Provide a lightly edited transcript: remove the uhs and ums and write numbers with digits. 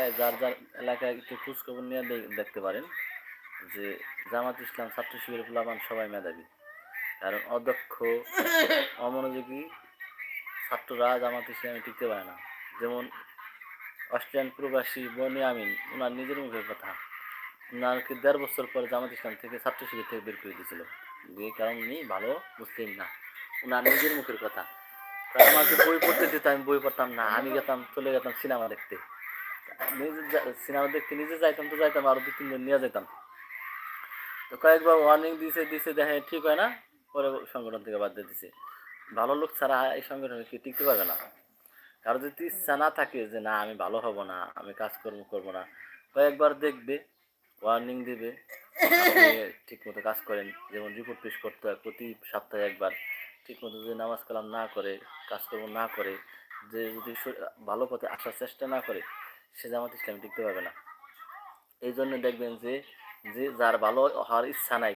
এলাকায় যার যার এলাকায় একটু খোঁজখবর নিয়ে দেখতে পারেন যে জামাত ইসলাম ছাত্র শিবিরের পোলাপান সবাই মেধাবী। কারণ অদক্ষ অমনোযোগী ছাত্ররা জামাত ইসলামে টিকতে পারে না। যেমন অস্ট্রেলিয়ান প্রবাসী বনি আমিন, ওনার নিজের মুখের কথা, ওনাকে ১.৫ বছর পরে জামাত ইসলাম থেকে ছাত্র শিবির থেকে বের করে দিয়েছিল, যে কারণ উনি ভালো মুসলিম না। ওনার নিজের মুখের কথা। কারণ আমাকে বই পড়তে দিত, আমি বই পড়তাম না, আমি চলে যেতাম সিনেমা দেখতে। নিজে সিনেমা দেখতে নিজে যাইতাম তো যাইতাম, আরো ২-৩ জন নিয়ে যেতাম। তো কয়েকবার ওয়ার্নিং দিছে দেখে ঠিক হয় না, পরে সংগঠন থেকে বাদ দিয়ে দিছে। ভালো লোক ছাড়া এই সংগঠনে কি টিকতে পারবে না। কারো যদি ইচ্ছা না থাকে যে না আমি ভালো হব না, আমি কাজকর্ম করবো না, কয়েকবার দেখবে, ওয়ার্নিং দিবে, আপনি ঠিক মতো কাজ করেন। যেমন রিপোর্ট পেশ করতে হয় প্রতি সপ্তাহে একবার। ঠিক মতো যদি নামাজ কালাম না করে, কাজকর্ম না করে, যে যদি ভালো পথে আসার চেষ্টা না করে, সে জামাত ইসলামে টিকতে পারবে না। এই জন্য দেখবেন যে যে যার ভালো হওয়ার ইচ্ছা নাই